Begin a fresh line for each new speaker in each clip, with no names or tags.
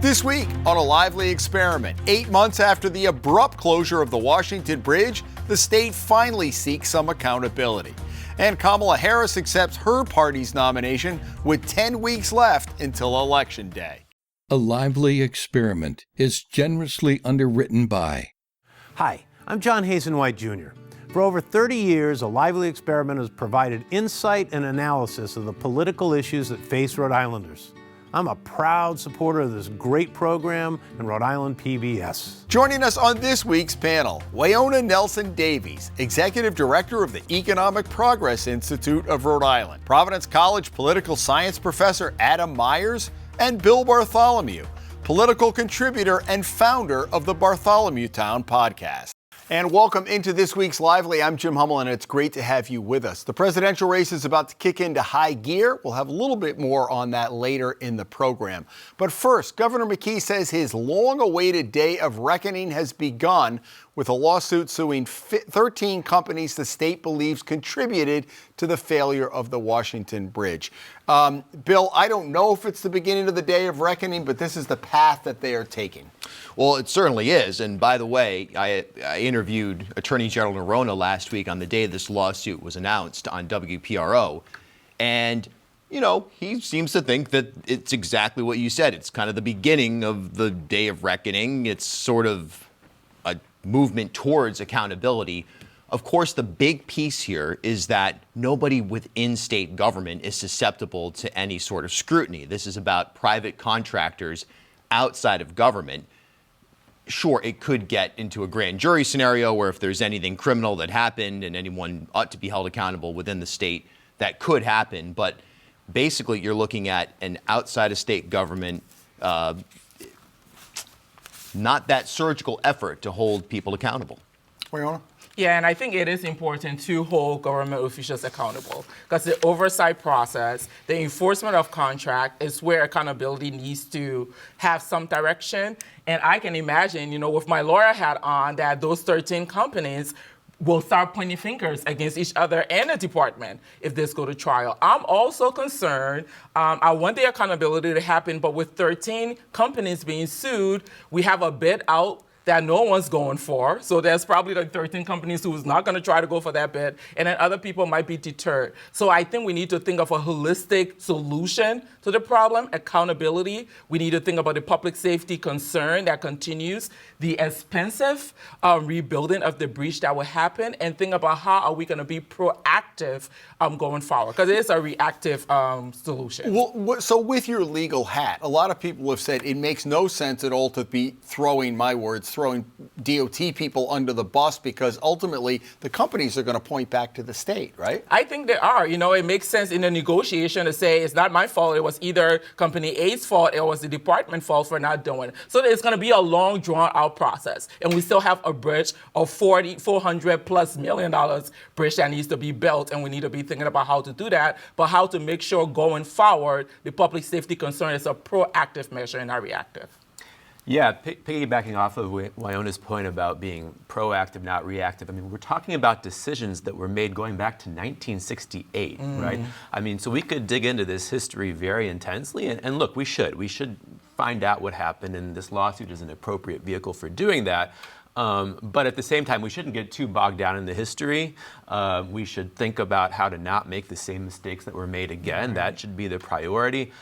This week on a lively experiment, 8 months after the abrupt closure of the Washington Bridge, the state finally seeks some accountability. And Kamala Harris accepts her party's nomination with 10 weeks left until Election Day.
A lively experiment is generously underwritten by...
Hi, I'm John Hazen White Jr. For over 30 years, A Lively Experiment has provided insight and analysis of the political issues that face Rhode Islanders. I'm a proud supporter of this great program and Rhode Island PBS.
Joining us on this week's panel, Weayonnoh Nelson-Davies, Executive Director of the Economic Progress Institute of Rhode Island, Providence College political science professor Adam Myers, and Bill Bartholomew, political contributor and founder of the Bartholomewtown podcast. And welcome into this week's Lively. I'm Jim Hummel, and it's great to have you with us. The presidential race is about to kick into high gear. We'll have a little bit more on that later in the program. But first, Governor McKee says his long-awaited day of reckoning has begun with a lawsuit suing 13 companies the state believes contributed to the failure of the Washington Bridge. Bill, I don't know if it's the beginning of the day of reckoning, but this is the path that they are taking.
Well, it certainly is. And by the way, I interviewed Attorney General Weayonnoh last week on the day this lawsuit was announced on WPRO. And, you know, he seems to think that it's exactly what you said. It's kind of the beginning of the day of reckoning. It's sort of a movement towards accountability. Of course, the big piece here is that nobody within state government is susceptible to any sort of scrutiny. This is about private contractors outside of government. Sure, it could get into a grand jury scenario where if there's anything criminal that happened and anyone ought to be held accountable within the state, that could happen. But basically, you're looking at an outside of state government, not that surgical effort to hold people accountable.
Weayonnoh?
Yeah, and I think it is important to hold government officials accountable because the oversight process, the enforcement of contract is where accountability needs to have some direction. And I can imagine, you know, with my lawyer hat on, that those 13 companies will start pointing fingers against each other and the department if this go to trial. I'm also concerned, I want the accountability to happen, but with 13 companies being sued, we have a bid out that no one's going for. So there's probably like 13 companies who's not going to try to go for that bid, and then other people might be deterred. So I think we need to think of a holistic solution to the problem, accountability. We need to think about the public safety concern that continues, the expensive rebuilding of the breach that will happen, and think about how are we going to be proactive going forward, because it is a reactive solution.
Well, so with your legal hat, a lot of people have said it makes no sense at all to be throwing DOT people under the bus, because ultimately the companies are going to point back to the state, right? I
think they are. You know, it makes sense in a negotiation to say it's not my fault. It was either company A's fault, it was the department fault for not doing it. So it's going to be a long, drawn-out process. And we still have a bridge of $400+ million bridge that needs to be built, and we need to be thinking about how to do that, but how to make sure going forward the public safety concern is a proactive measure and not reactive.
Yeah, piggybacking off of Weayonnoh's point about being proactive, not reactive. I mean, we're talking about decisions that were made going back to 1968, right? I mean, so we could dig into this history very intensely, and look, we should find out what happened, and this lawsuit is an appropriate vehicle for doing that. But at the same time, we shouldn't get too bogged down in the history. We should think about how to not make the same mistakes that were made again. That should be the priority.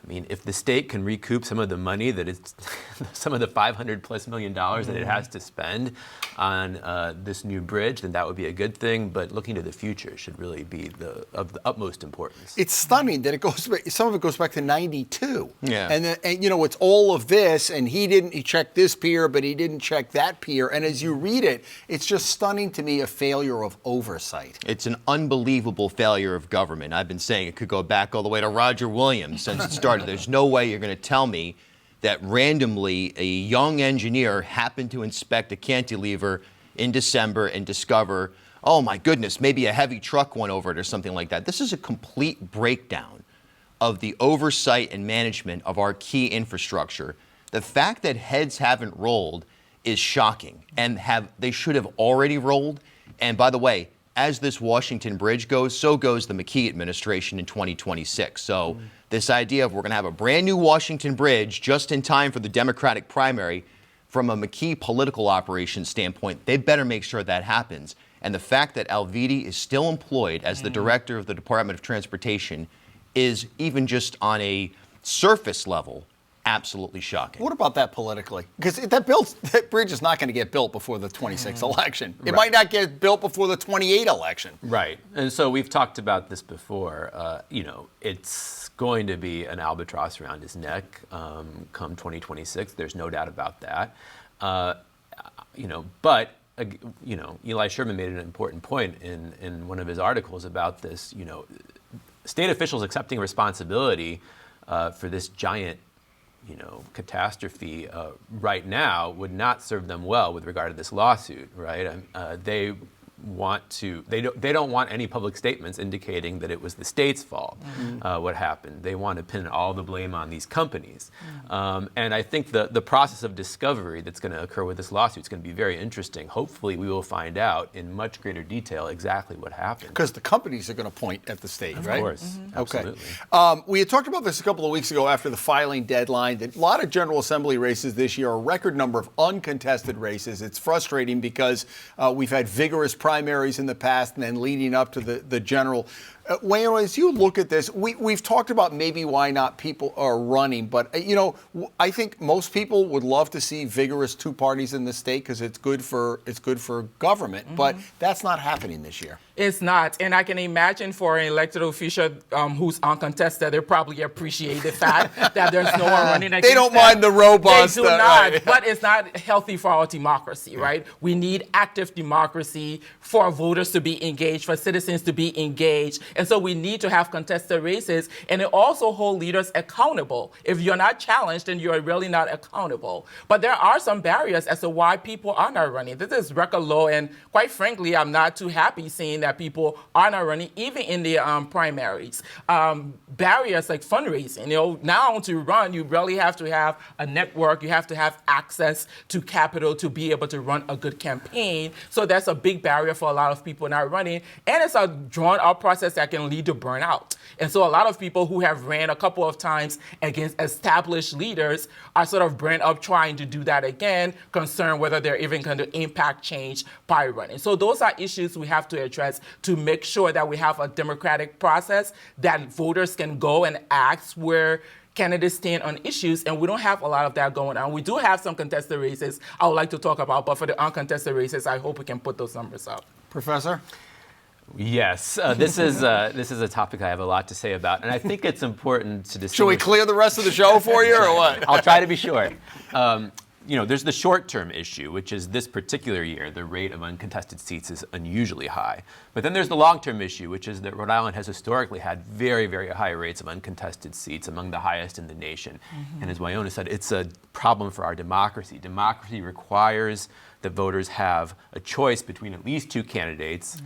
I mean, if the state can recoup some of the money that it's, some of the $500+ million that it has to spend on this new bridge, then that would be a good thing. But looking to the future should really be of the utmost importance.
It's stunning that it goes back, some of it goes back to '92.
Yeah.
And you know, it's all of this, and he checked this pier, but he didn't check that pier. And as you read it, it's just stunning to me, a failure of oversight.
It's an unbelievable failure of government. I've been saying it could go back all the way to Roger Williams since it started. There's no way you're going to tell me that randomly a young engineer happened to inspect a cantilever in December and discover, oh my goodness, maybe a heavy truck went over it or something like that. This is a complete breakdown of the oversight and management of our key infrastructure. The fact that heads haven't rolled is shocking, and they should have already rolled. And by the way, as this Washington bridge goes, so goes the McKee administration in 2026. So this idea of we're going to have a brand new Washington bridge just in time for the Democratic primary, from a McKee political operations standpoint, they better make sure that happens. And the fact that Alviti is still employed as the director of the Department of Transportation is, even just on a surface level, absolutely shocking.
What about that politically? Because that bridge is not going to get built before the 26th election. It might not get built before the 28 election.
Right. And so we've talked about this before. It's going to be an albatross around his neck come 2026. There's no doubt about that. But Eli Sherman made an important point in one of his articles about this. State officials accepting responsibility for this giant catastrophe right now would not serve them well with regard to this lawsuit, right? They don't want any public statements indicating that it was the state's fault what happened. They want to pin all the blame on these companies. And I think the process of discovery that's going to occur with this lawsuit is going to be very interesting. Hopefully we will find out in much greater detail exactly what happened.
Because the companies are going to point at the state, right?
Of course, absolutely.
Okay. We had talked about this a couple of weeks ago after the filing deadline. That a lot of General Assembly races this year, a record number of uncontested races. It's frustrating because we've had vigorous primaries in the past and then leading up to the general. Weayonnoh, as you look at this, we've talked about maybe why not people are running, but I think most people would love to see vigorous two parties in the state because it's good for government, but that's not happening this year.
It's not, and I can imagine for an elected official who's uncontested, they probably appreciate the fact that there's no one running against
They don't mind the robust.
They do not, but it's not healthy for our democracy, right? We need active democracy for voters to be engaged, for citizens to be engaged, and so we need to have contested races, and it also hold leaders accountable. If you're not challenged, then you're really not accountable. But there are some barriers as to why people are not running. This is record low, and quite frankly, I'm not too happy seeing that people are not running, even in the primaries. Barriers like fundraising. Now to run, you really have to have a network. You have to have access to capital to be able to run a good campaign. So that's a big barrier for a lot of people not running. And it's a drawn-out process that can lead to burnout. And so a lot of people who have ran a couple of times against established leaders are sort of burnt up trying to do that again, concerned whether they're even going to impact change by running. So those are issues we have to address to make sure that we have a democratic process that voters can go and ask where candidates stand on issues, and we don't have a lot of that going on. We do have some contested races I would like to talk about, but for the uncontested races, I hope we can put those numbers up.
Professor?
Yes, this is a topic I have a lot to say about, and I think it's important to distinguish.
Should we clear the rest of the show for you, or what?
I'll try to be short. There's the short-term issue, which is this particular year, the rate of uncontested seats is unusually high. But then there's the long-term issue, which is that Rhode Island has historically had very, very high rates of uncontested seats, among the highest in the nation. And as Weayonnoh said, it's a problem for our democracy. Democracy requires that voters have a choice between at least two candidates,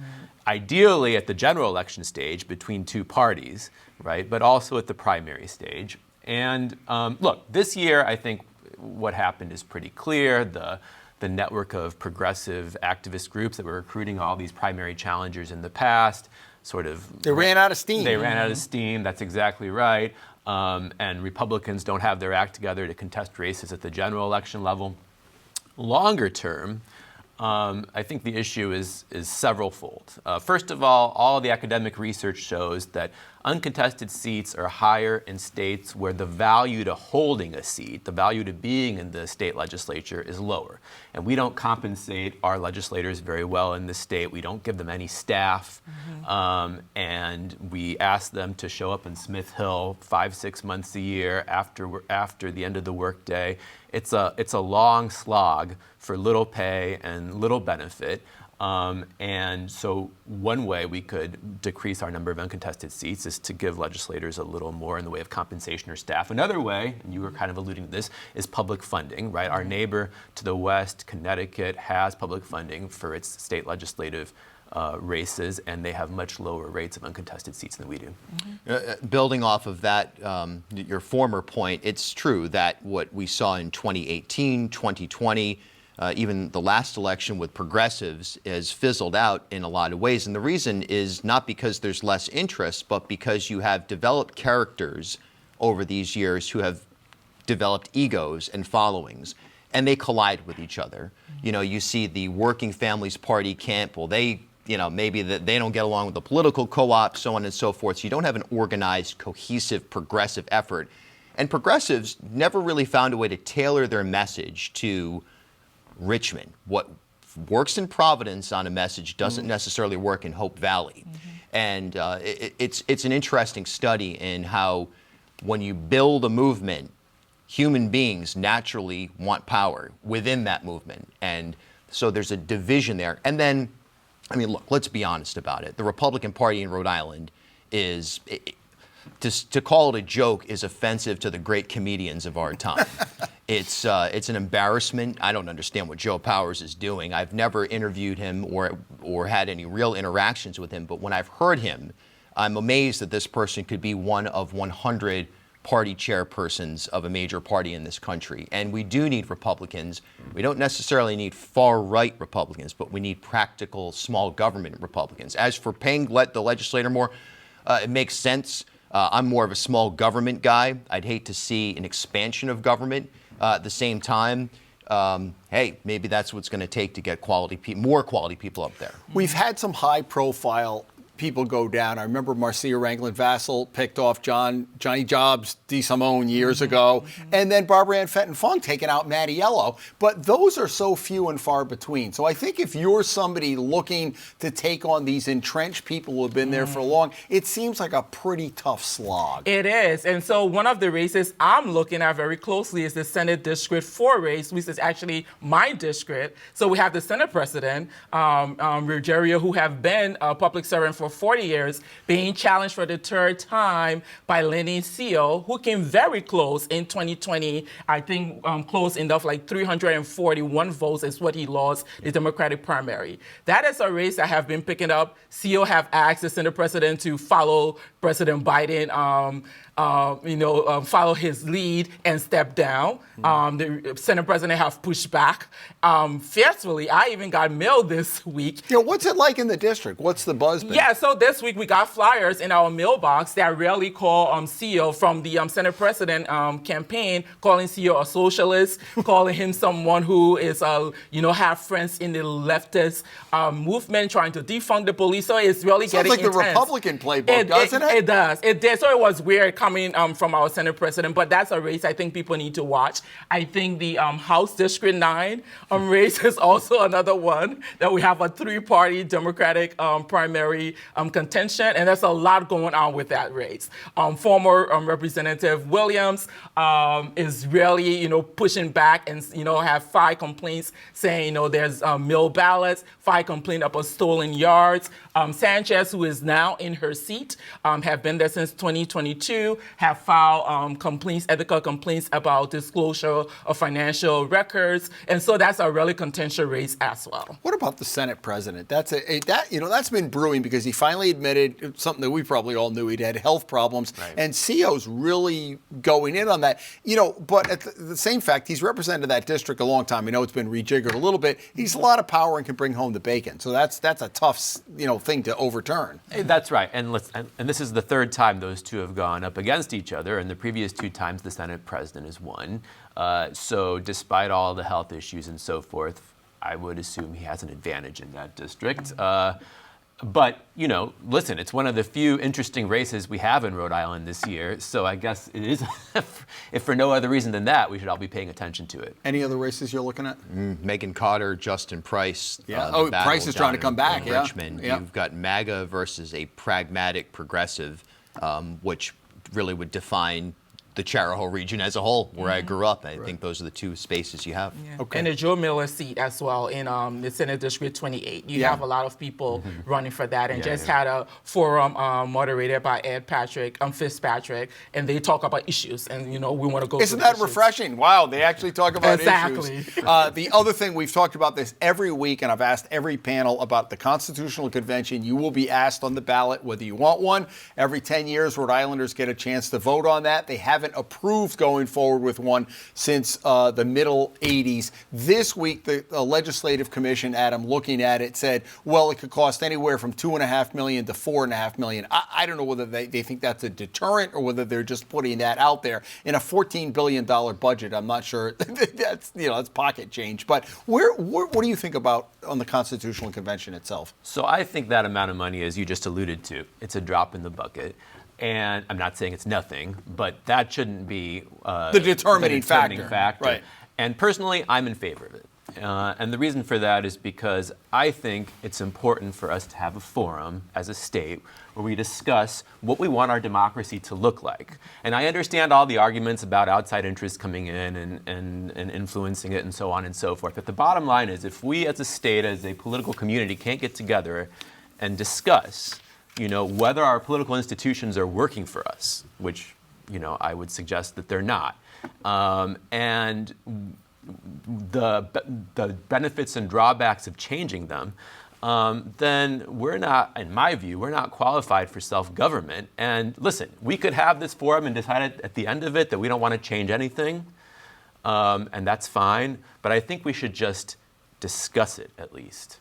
ideally at the general election stage between two parties, right? But also at the primary stage. And look, this year, I think what happened is pretty clear. The network of progressive activist groups that were recruiting all these primary challengers in the past
They ran out of steam.
They ran out of steam, that's exactly right. And Republicans don't have their act together to contest races at the general election level. Longer term, I think the issue is several-fold. First of all the academic research shows that uncontested seats are higher in states where the value to holding a seat, the value to being in the state legislature is lower. And we don't compensate our legislators very well in this state. We don't give them any staff. And we ask them to show up in Smith Hill 5-6 months a year after the end of the workday. It's a long slog for little pay and little benefit. And so one way we could decrease our number of uncontested seats is to give legislators a little more in the way of compensation or staff. Another way, and you were kind of alluding to this, is public funding, right? Our neighbor to the west, Connecticut, has public funding for its state legislative races, and they have much lower rates of uncontested seats than we do.
Building off of that, your former point, it's true that what we saw in 2018, 2020, even the last election with progressives has fizzled out in a lot of ways. And the reason is not because there's less interest, but because you have developed characters over these years who have developed egos and followings, and they collide with each other. You know, you see the Working Families Party camp, well, they, you know, maybe that they don't get along with the political co-op, so on and so forth. So you don't have an organized, cohesive, progressive effort. And progressives never really found a way to tailor their message to Richmond. What works in Providence on a message doesn't necessarily work in Hope Valley. And it's an interesting study in how when you build a movement, human beings naturally want power within that movement. And so there's a division there. And then, I mean, look, let's be honest about it. The Republican Party in Rhode Island is, to call it a joke is offensive to the great comedians of our time. It's an embarrassment. I don't understand what Joe Powers is doing. I've never interviewed him or had any real interactions with him, but when I've heard him, I'm amazed that this person could be one of 100 party chairpersons of a major party in this country. And we do need Republicans. We don't necessarily need far-right Republicans, but we need practical small government Republicans. As for paying the legislator more, it makes sense. I'm more of a small government guy. I'd hate to see an expansion of government. At the same time, hey, maybe that's what's going to take to get more quality people up there.
We've had some high-profile people go down. I remember Marcia Ranglin-Vassell picked off Johnny Jobs DeSimone years ago, and then Barbara Ann Fenton-Funk taking out Mattiello. But those are so few and far between. So I think if you're somebody looking to take on these entrenched people who have been there for long, it seems like a pretty tough slog.
It is. And so one of the races I'm looking at very closely is the Senate District 4 race, which is actually my district. So we have the Senate President, Ruggiero, who have been a public servant for 40 years, being challenged for the third time by Lenny Seal, who came very close in 2020. I think close enough, like 341 votes is what he lost the Democratic primary. That is a race I have been picking up. Seal have asked the Senate President to follow President Biden, follow his lead and step down. The Senate President have pushed back fiercely. I even got mail this week.
You know, what's it like in the district? What's the buzz been?
Yeah, so this week we got flyers in our mailbox that rarely call CEO from the Senate President campaign, calling CEO a socialist, calling him someone who is, have friends in the leftist movement, trying to defund the police. So it's really getting
intense.
Sounds
like the Republican playbook, doesn't it?
It does. It did. So it was weird coming from our Senate President, but that's a race I think people need to watch. I think the House District 9 race is also another one that we have a three-party Democratic primary contention, and there's a lot going on with that race. Former Representative Williams is really, pushing back and, have 5 complaints saying, there's mail ballots, 5 complaints about stolen yards. Sanchez, who is now in her seat, have been there since 2022, have filed ethical complaints about disclosure of financial records, and so that's a really contentious race as well.
What about the Senate President? That's that's been brewing because he finally admitted something that we probably all knew, he'd had health problems, right. And CEO's really going in on that. But at the same fact, he's represented that district a long time. I know it's been rejiggered a little bit. He's a lot of power and can bring home the bacon. So that's a tough thing to overturn.
That's right. And this is the third time those two have gone up against each other, and the previous 2 times the Senate President has won. So despite all the health issues and so forth, I would assume he has an advantage in that district. But, listen, it's one of the few interesting races we have in Rhode Island this year. So I guess it is, if for no other reason than that, we should all be paying attention to it.
Any other races you're looking at?
Megan Cotter, Justin Price.
Yeah. Price is trying to come back.
In Richmond. Yeah. You've got MAGA versus a pragmatic progressive, which really would define the Charahoe region as a whole, where I grew up. I think those are the 2 spaces you have.
Yeah. Okay. And the Joe Miller seat as well in the Senate District 28. You have a lot of people running for that, and had a forum moderated by Ed Fitzpatrick, and they talk about issues, and we want to go.
Isn't that refreshing? Wow, they actually talk about
exactly.
issues. The other thing, we've talked about this every week, and I've asked every panel about the Constitutional Convention. You will be asked on the ballot whether you want one. Every 10 years, Rhode Islanders get a chance to vote on that. They haven't haven't approved going forward with one since the middle 80s. This week, the Legislative Commission, Adam, looking at it, said, well, it could cost anywhere from $2.5 million to $4.5 million. I don't know whether they think that's a deterrent or whether they're just putting that out there. In a $14 billion budget, I'm not sure that's pocket change. But what do you think about on the Constitutional Convention itself?
So I think that amount of money, as you just alluded to, it's a drop in the bucket. And I'm not saying it's nothing, but that shouldn't be
the determining factor. Right.
And personally, I'm in favor of it. And the reason for that is because I think it's important for us to have a forum as a state where we discuss what we want our democracy to look like. And I understand all the arguments about outside interests coming in and influencing it and so on and so forth. But the bottom line is, if we as a state, as a political community, can't get together and discuss, whether our political institutions are working for us, which, I would suggest that they're not, and the benefits and drawbacks of changing them, then we're not, in my view, we're not qualified for self-government. And listen, we could have this forum and decide at the end of it that we don't want to change anything, and that's fine. But I think we should just discuss it at least.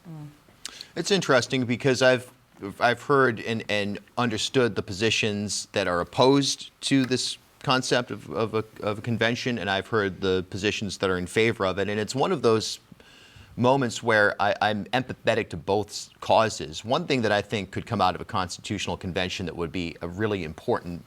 It's interesting because I've heard and understood the positions that are opposed to this concept of a convention, and I've heard the positions that are in favor of it. And it's one of those moments where I'm empathetic to both causes. One thing that I think could come out of a constitutional convention that would be a really important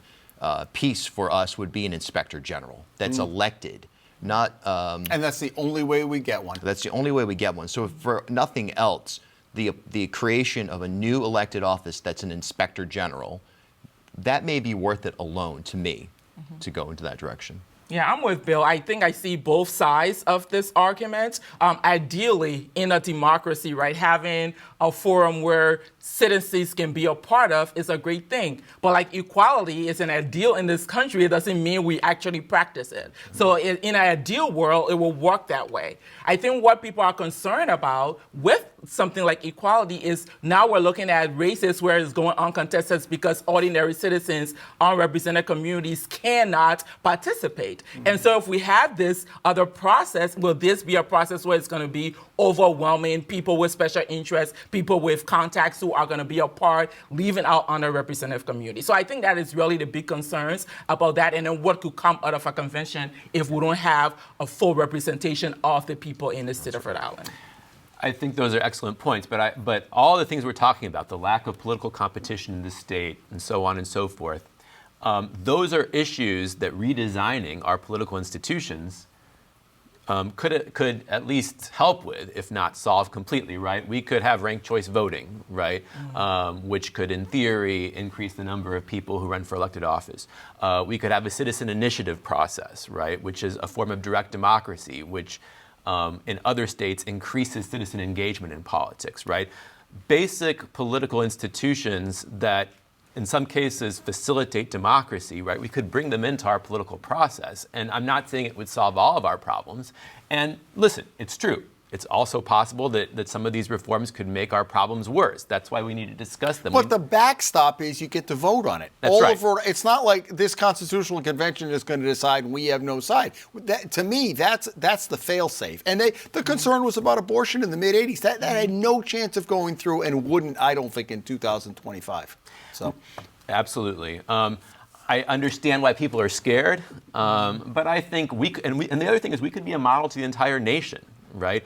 piece for us would be an inspector general that's elected. Not,
and that's the only way we get one.
That's the only way we get one. So for nothing else, the creation of a new elected office that's an inspector general, that may be worth it alone to me to go into that direction.
Yeah, I'm with Bill. I think I see both sides of this argument. Ideally, in a democracy, right, having a forum where citizens can be a part of is a great thing. But like equality is an ideal in this country, it doesn't mean we actually practice it. So in an ideal world, it will work that way. I think what people are concerned about with something like equality is now we're looking at races where it's going uncontested because ordinary citizens, unrepresented communities cannot participate. And so if we have this other process, will this be a process where it's going to be overwhelming, people with special interests, people with contacts who are going to be a part, leaving out underrepresented communities? So I think that is really the big concerns about that, and then what could come out of a convention if we don't have a full representation of the people in the state of Rhode Island.
I think those are excellent points, but all the things we're talking about, the lack of political competition in the state and so on and so forth, those are issues that redesigning our political institutions could at least help with, if not solve completely, right? We could have ranked choice voting, right? Which could, in theory, increase the number of people who run for elected office. We could have a citizen initiative process, right? Which is a form of direct democracy, which in other states increases citizen engagement in politics, right? Basic political institutions that in some cases facilitate democracy, right? We could bring them into our political process. And I'm not saying it would solve all of our problems. And listen, it's true. It's also possible that some of these reforms could make our problems worse. That's why we need to discuss them.
But the backstop is you get to vote on it.
That's right.
It's not like this constitutional convention is going to decide we have no side. To me, that's the fail-safe. And the concern was about abortion in the mid-'80s. That had no chance of going through and wouldn't, I don't think, in 2025. So,
absolutely. I understand why people are scared, but I think and the other thing is we could be a model to the entire nation, right?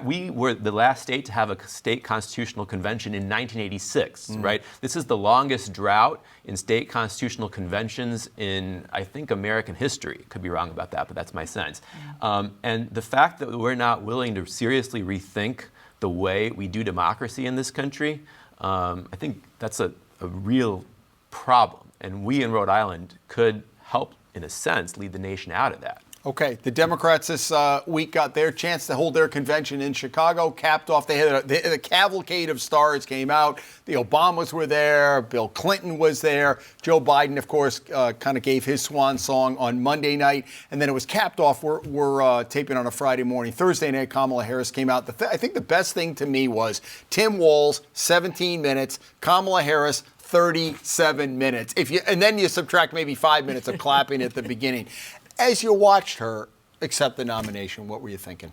We were the last state to have a state constitutional convention in 1986, right? This is the longest drought in state constitutional conventions in, I think, American history. Could be wrong about that, but that's my sense. And the fact that we're not willing to seriously rethink the way we do democracy in this country, I think that's a real problem. And we in Rhode Island could help, in a sense, lead the nation out of that.
Okay, the Democrats this week got their chance to hold their convention in Chicago, capped off. They had the cavalcade of stars came out. The Obamas were there. Bill Clinton was there. Joe Biden, of course, kind of gave his swan song on Monday night. And then it was capped off. We're taping on a Friday morning. Thursday night, Kamala Harris came out. I think the best thing to me was Tim Walz, 17 minutes. Kamala Harris, 37 minutes. And then you subtract maybe 5 minutes of clapping at the beginning. As you watched her accept the nomination, what were you thinking?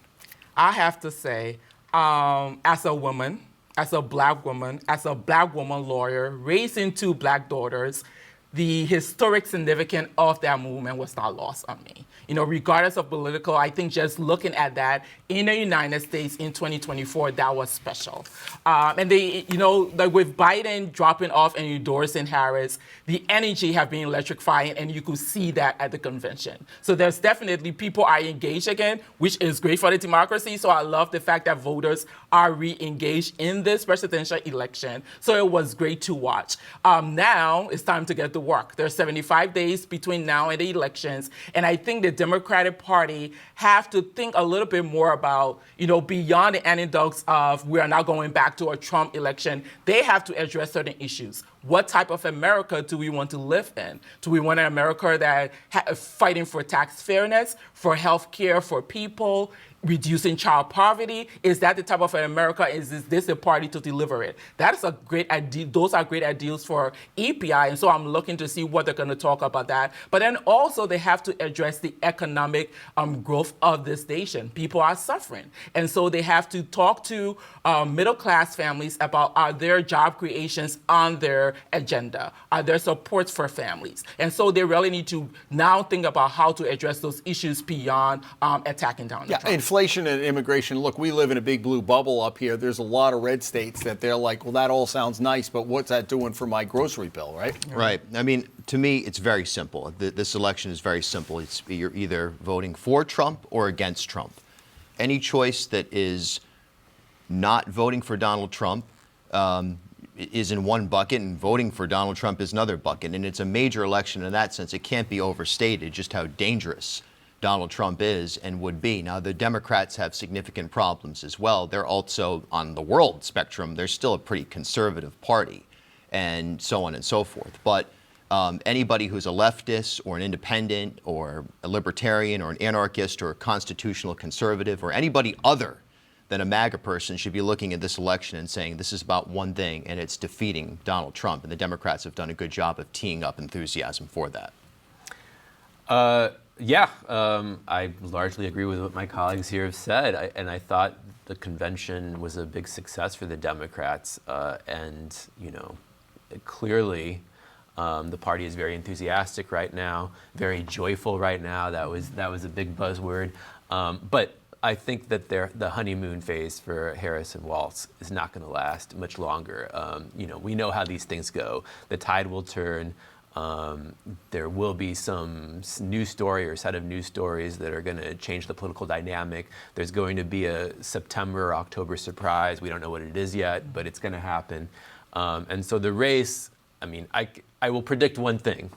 I have to say, as a woman, as a black woman lawyer, raising 2 black daughters, the historic significance of that movement was not lost on me. Regardless of political, I think just looking at that in the United States in 2024, that was special. And they, like with Biden dropping off and endorsing Harris, the energy have been electrifying, and you could see that at the convention. So there's definitely people are engaged again, which is great for the democracy. So I love the fact that voters are re-engaged in this presidential election. So it was great to watch. Now it's time to get to work. There's 75 days between now and the elections, and I think the Democratic Party have to think a little bit more about, beyond the anecdotes of we are now going back to a Trump election. They have to address certain issues. What type of America do we want to live in? Do we want an America that fighting for tax fairness, for health care for people, reducing child poverty? Is that the type of America? Is this a party to deliver it? That is a great idea. Those are great ideals for EPI, and so I'm looking to see what they're going to talk about that. But then also they have to address the economic growth of this nation. People are suffering, and so they have to talk to middle-class families about are there job creations on their agenda? Are there supports for families? And so they really need to now think about how to address those issues beyond attacking down the Trump.
Inflation and immigration. Look, we live in a big blue bubble up here. There's a lot of red states that they're like, well, that all sounds nice, but what's that doing for my grocery bill, right?
Right. I mean, to me, it's very simple. This election is very simple. You're either voting for Trump or against Trump. Any choice that is not voting for Donald Trump is in one bucket, and voting for Donald Trump is another bucket. And it's a major election in that sense. It can't be overstated just how dangerous Donald Trump is and would be. Now, the Democrats have significant problems as well. They're also, on the world spectrum, they're still a pretty conservative party, and so on and so forth. But anybody who's a leftist or an independent or a libertarian or an anarchist or a constitutional conservative or anybody other than a MAGA person should be looking at this election and saying this is about one thing, and it's defeating Donald Trump. And the Democrats have done a good job of teeing up enthusiasm for that.
I largely agree with what my colleagues here have said, and I thought the convention was a big success for the Democrats, clearly the party is very enthusiastic right now, very joyful right now. That was a big buzzword, but I think that the honeymoon phase for Harris and Walz is not going to last much longer. We know how these things go. The tide will turn. There will be some news story or set of news stories that are going to change the political dynamic. There's going to be a September or October surprise. We don't know what it is yet, but it's going to happen. And so the race, I will predict one thing.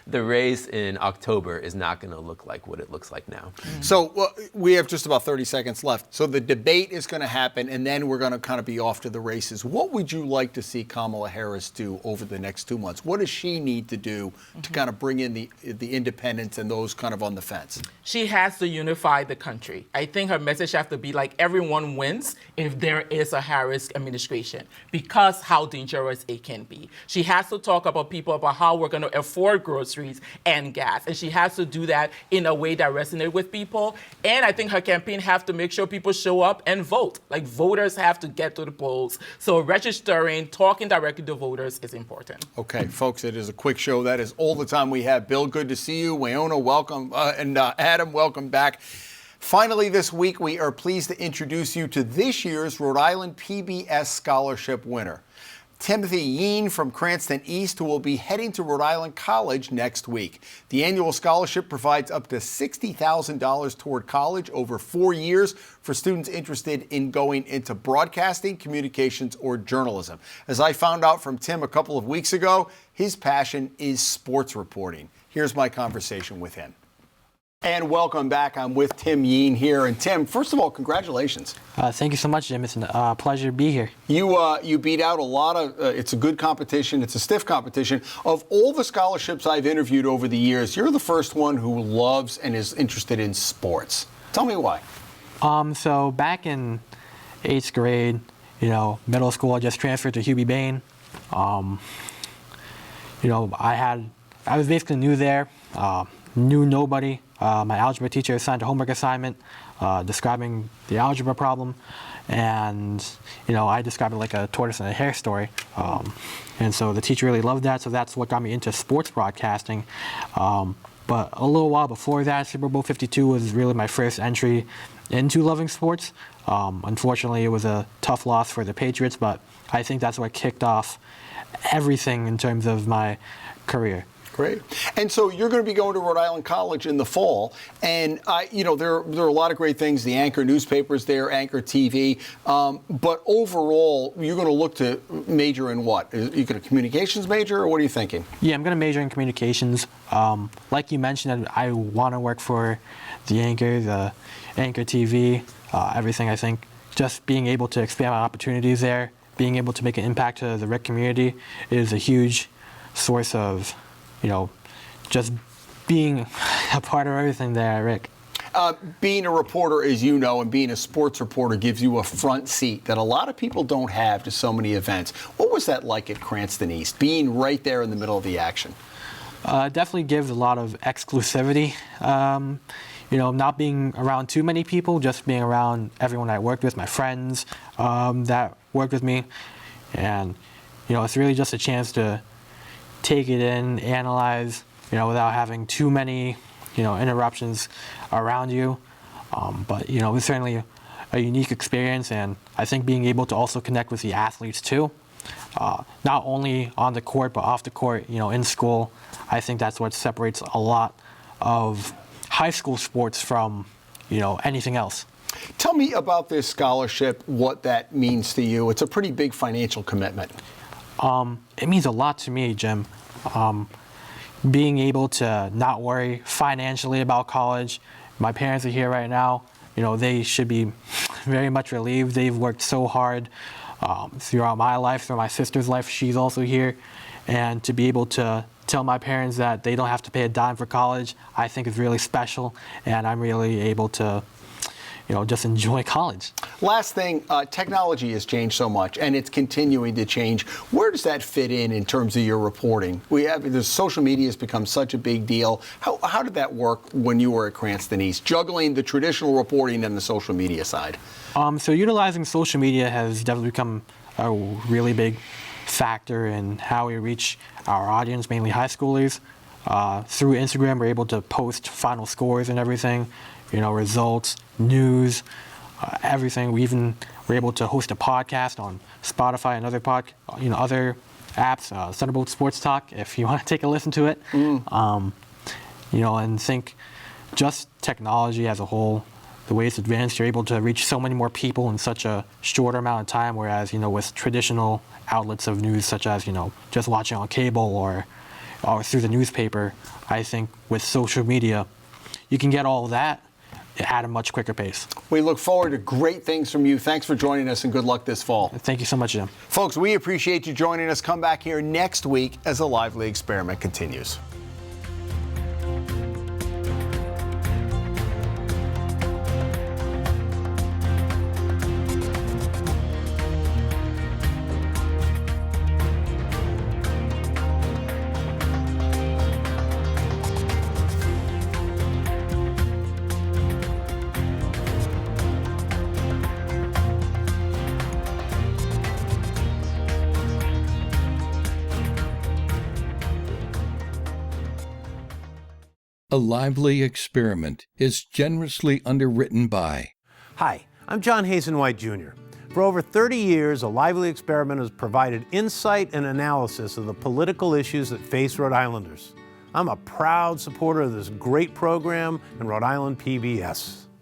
The race in October is not going to look like what it looks like now.
So we have just about 30 seconds left. So the debate is going to happen, and then we're going to kind of be off to the races. What would you like to see Kamala Harris do over the next 2 months? What does she need to do to kind of bring in the independents and those kind of on the fence?
She has to unify the country. I think her message has to be like everyone wins if there is a Harris administration, because how dangerous it can be. She has to talk about people about how we're going to afford groceries and gas, and she has to do that in a way that resonates with people. And I think her campaign has to make sure people show up and vote. Like, voters have to get to the polls. So registering, talking directly to voters is important.
Okay, folks, it is a quick show. That is all the time we have. Bill, good to see you. Weayonnoh, welcome. And Adam, welcome back. Finally, this week, we are pleased to introduce you to this year's Rhode Island PBS Scholarship winner, Timothy Yeen from Cranston East, who will be heading to Rhode Island College next week. The annual scholarship provides up to $60,000 toward college over 4 years for students interested in going into broadcasting, communications, or journalism. As I found out from Tim a couple of weeks ago, his passion is sports reporting. Here's my conversation with him. And welcome back. I'm with Tim Yeen here. And Tim, first of all, congratulations.
Thank you so much, Jim. It's a pleasure to be here.
You beat out a lot of, it's a good competition. It's a stiff competition. Of all the scholarships I've interviewed over the years, you're the first one who loves and is interested in sports. Tell me why.
So back in 8th grade, middle school, I just transferred to Hubie Bain. I was basically new there, knew nobody. My algebra teacher assigned a homework assignment describing the algebra problem, and I described it like a tortoise and a hare story. And so the teacher really loved that, so that's what got me into sports broadcasting. But a little while before that, Super Bowl 52 was really my first entry into loving sports. Unfortunately, it was a tough loss for the Patriots, but I think that's what kicked off everything in terms of my career.
Great. And so you're going to be going to Rhode Island College in the fall, and there are a lot of great things. The Anchor newspapers there, Anchor TV, but overall, you're going to look to major in what? Are you going to communications major, or what are you thinking?
Yeah, I'm going to major in communications. Like you mentioned, I want to work for the Anchor TV, everything. I think just being able to expand my opportunities there, being able to make an impact to the rec community is a huge source of just being a part of everything there at Rick.
Being a reporter, as you know, and being a sports reporter gives you a front seat that a lot of people don't have to so many events. What was that like at Cranston East, being right there in the middle of the action?
Definitely gives a lot of exclusivity. Not being around too many people, just being around everyone I worked with, my friends that worked with me. And, it's really just a chance to take it in, analyze, without having too many, interruptions around you. But, it was certainly a unique experience, and I think being able to also connect with the athletes too, not only on the court, but off the court, in school. I think that's what separates a lot of high school sports from, anything else.
Tell me about this scholarship, what that means to you. It's a pretty big financial commitment.
It means a lot to me, Jim. Being able to not worry financially about college. My parents are here right now. They should be very much relieved. They've worked so hard throughout my life, through my sister's life. She's also here. And to be able to tell my parents that they don't have to pay a dime for college, I think is really special. And I'm really able to just enjoy college.
Last thing, technology has changed so much, and it's continuing to change. Where does that fit in terms of your reporting? The social media has become such a big deal. How did that work when you were at Cranston East, juggling the traditional reporting and the social media side?
So utilizing social media has definitely become a really big factor in how we reach our audience, mainly high schoolers. Through Instagram, we're able to post final scores and everything. Results, news, everything. We even were able to host a podcast on Spotify and other other apps, Thunderbolt Sports Talk, if you want to take a listen to it. And think just technology as a whole, the way it's advanced, you're able to reach so many more people in such a shorter amount of time, whereas, with traditional outlets of news, such as, just watching on cable or through the newspaper, I think with social media, you can get all of that at a much quicker pace.
We look forward to great things from you. Thanks for joining us, and good luck this fall.
Thank you so much, Jim.
Folks, we appreciate you joining us. Come back here next week as the lively experiment continues.
A Lively Experiment is generously underwritten by...
Hi, I'm John Hazen White Jr. For over 30 years, A Lively Experiment has provided insight and analysis of the political issues that face Rhode Islanders. I'm a proud supporter of this great program and Rhode Island PBS.